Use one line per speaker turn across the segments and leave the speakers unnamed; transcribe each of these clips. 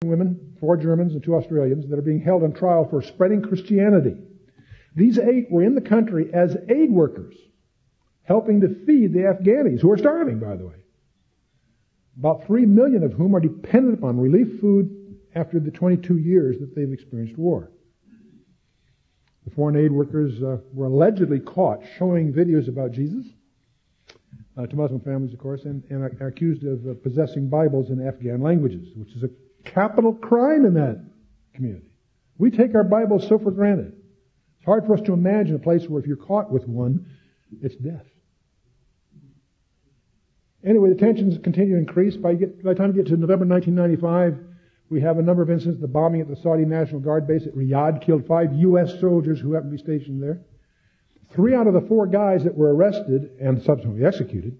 women, 4 Germans and 2 Australians, that are being held on trial for spreading Christianity. These 8 were in the country as aid workers, helping to feed the Afghanis, who are starving, by the way. About 3 million of whom are dependent upon relief food after the 22 years that they've experienced war. The foreign aid workers were allegedly caught showing videos about Jesus to Muslim families, of course, and are accused of possessing Bibles in Afghan languages, which is a capital crime in that community. We take our Bibles so for granted. It's hard for us to imagine a place where if you're caught with one, it's death. Anyway, the tensions continue to increase. By the time you get to November 1995, we have a number of incidents. The bombing at the Saudi National Guard base at Riyadh killed 5 U.S. soldiers who happened to be stationed there. 3 out of the 4 guys that were arrested and subsequently executed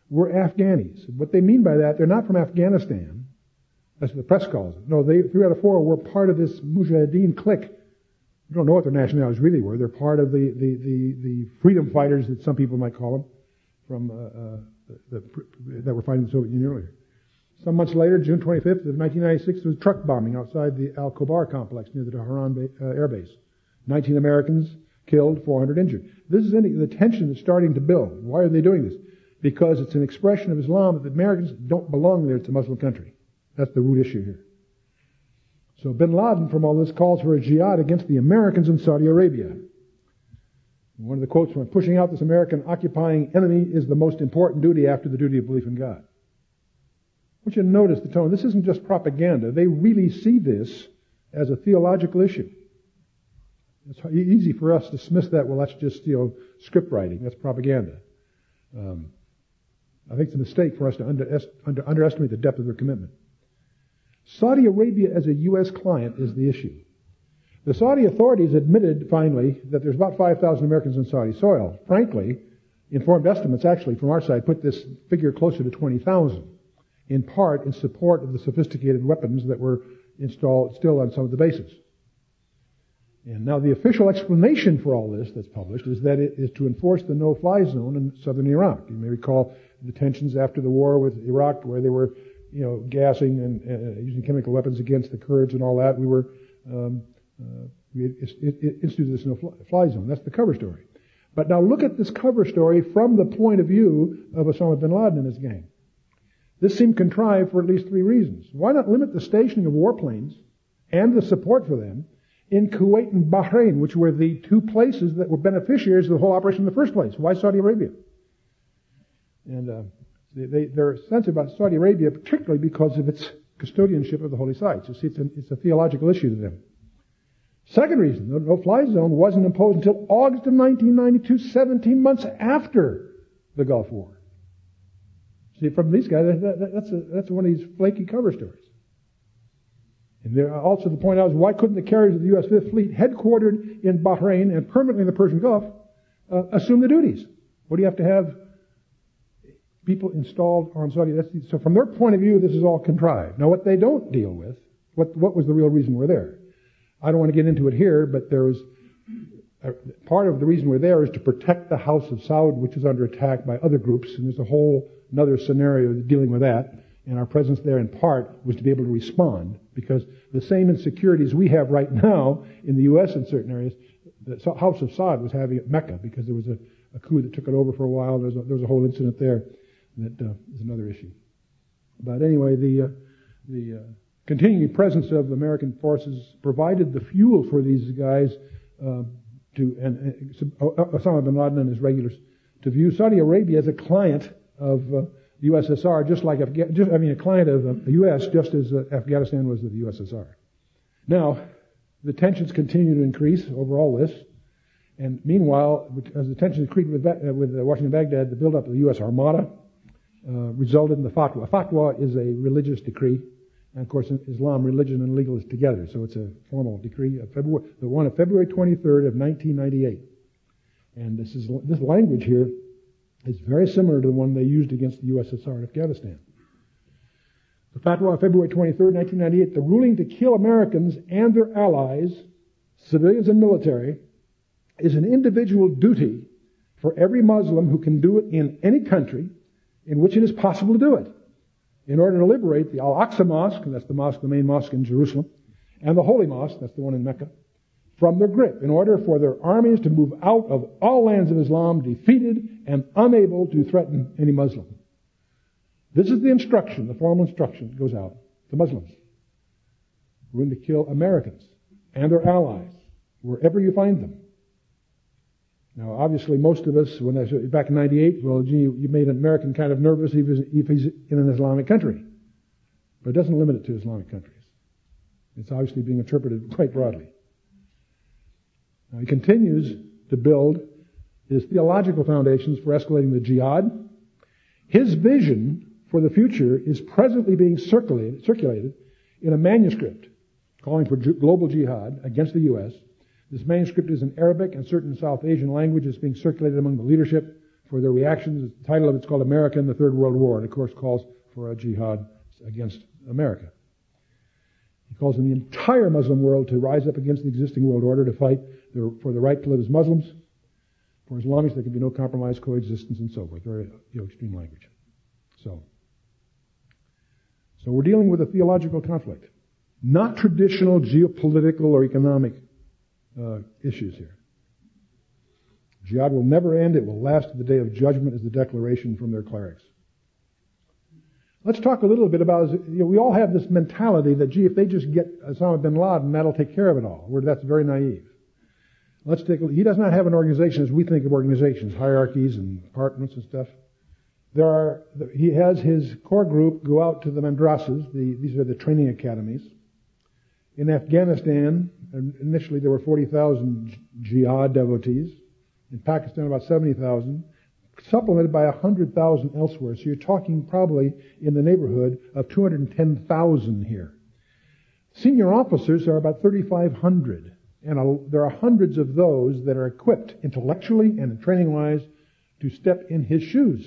were Afghanis. What they mean by that, they're not from Afghanistan. That's what the press calls it. No, 3 out of 4 were part of this Mujahideen clique. We don't know what their nationalities really were. They're part of the freedom fighters that some people might call them from that were fighting the Soviet Union earlier. Some months later, June 25th of 1996, there was truck bombing outside the Al-Khobar complex near the Tehran air base. 19 Americans killed, 400 injured. This is the tension that's starting to build. Why are they doing this? Because it's an expression of Islam that the Americans don't belong there. It's a Muslim country. That's the root issue here. So bin Laden, from all this, calls for a jihad against the Americans in Saudi Arabia. One of the quotes from pushing out this American occupying enemy is the most important duty after the duty of belief in God. I want you to notice the tone. This isn't just propaganda. They really see this as a theological issue. It's easy for us to dismiss that, well, that's just, script writing. That's propaganda. I think it's a mistake for us to underestimate the depth of their commitment. Saudi Arabia as a U.S. client is the issue. The Saudi authorities admitted, finally, that there's about 5,000 Americans in Saudi soil. Frankly, informed estimates actually from our side put this figure closer to 20,000, in part in support of the sophisticated weapons that were installed still on some of the bases. And now the official explanation for all this that's published is that it is to enforce the no-fly zone in southern Iraq. You may recall the tensions after the war with Iraq where they were, gassing and using chemical weapons against the Kurds and all that. We instituted this no-fly zone. That's the cover story. But now look at this cover story from the point of view of Osama bin Laden and his gang. This seemed contrived for at least 3 reasons. Why not limit the stationing of warplanes and the support for them in Kuwait and Bahrain, which were the 2 places that were beneficiaries of the whole operation in the first place? Why Saudi Arabia? And they're sensitive about Saudi Arabia, particularly because of its custodianship of the holy sites. You see, it's a theological issue to them. Second reason, the no-fly zone wasn't imposed until August of 1992, 17 months after the Gulf War. See, from these guys, that's one of these flaky cover stories. And there also the point out is, why couldn't the carriers of the U.S. Fifth Fleet, headquartered in Bahrain and permanently in the Persian Gulf, assume the duties? What do you have to have people installed on Saudi? So from their point of view, this is all contrived. Now, what they don't deal with, what was the real reason we're there? I don't want to get into it here, but there was part of the reason we're there is to protect the House of Saud, which is under attack by other groups, and there's another scenario dealing with that. And our presence there, in part, was to be able to respond, because the same insecurities we have right now in the U.S. in certain areas, the House of Saud was having at Mecca, because there was a coup that took it over for a while. There was a whole incident there that is another issue. But anyway, the continuing presence of American forces provided the fuel for these guys Osama bin Laden and his regulars to view Saudi Arabia as a client of the USSR, just like a client of the U.S., just as Afghanistan was of the USSR. Now, the tensions continue to increase over all this, and meanwhile, as the tensions increased with Washington Baghdad, the build-up of the U.S. Armada resulted in the fatwa. A fatwa is a religious decree. And of course, in Islam, religion and legal is together, so it's a formal decree of the one of February 23rd of 1998. And this language here is very similar to the one they used against the USSR in Afghanistan. The fatwa of February 23rd, 1998, the ruling to kill Americans and their allies, civilians and military, is an individual duty for every Muslim who can do it in any country in which it is possible to do it. in order to liberate the Al-Aqsa Mosque, and that's the main mosque in Jerusalem, and the Holy Mosque, that's the one in Mecca, from their grip, in order for their armies to move out of all lands of Islam, defeated and unable to threaten any Muslim. This is the instruction, the formal instruction that goes out to Muslims. We're going to kill Americans and their allies, wherever you find them. Now, obviously, most of us, back in 98, well, gee, you made an American kind of nervous if he's in an Islamic country. But it doesn't limit it to Islamic countries. It's obviously being interpreted quite broadly. Now, he continues to build his theological foundations for escalating the jihad. His vision for the future is presently being circulated in a manuscript calling for global jihad against the U.S. This manuscript is in Arabic and certain South Asian languages being circulated among the leadership for their reactions. The title of it's called America in the Third World War, and of course calls for a jihad against America. He calls on the entire Muslim world to rise up against the existing world order to fight for the right to live as Muslims. For as long as there can be no compromise, coexistence, and so forth. Very extreme language. So we're dealing with a theological conflict, not traditional geopolitical or economic issues here. Jihad will never end. It will last to the day of judgment, is the declaration from their clerics. Let's talk a little bit about, we all have this mentality that, gee, if they just get Osama bin Laden, that'll take care of it all. That's very naive. He does not have an organization as we think of organizations, hierarchies and departments and stuff. He has his core group go out to the madrasas, these are the training academies. In Afghanistan, initially there were 40,000 jihad devotees. In Pakistan, about 70,000, supplemented by 100,000 elsewhere. So you're talking probably in the neighborhood of 210,000 here. Senior officers are about 3,500. And there are hundreds of those that are equipped intellectually and training-wise to step in his shoes.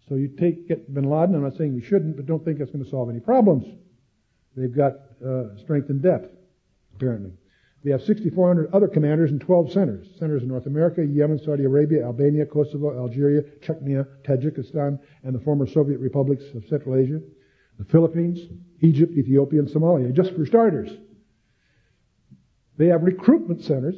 So you get bin Laden, I'm not saying we shouldn't, but don't think that's going to solve any problems. They've got strength and depth, apparently. They have 6,400 other commanders in 12 centers. Centers in North America, Yemen, Saudi Arabia, Albania, Kosovo, Algeria, Chechnya, Tajikistan, and the former Soviet republics of Central Asia, the Philippines, Egypt, Ethiopia, and Somalia, just for starters. They have recruitment centers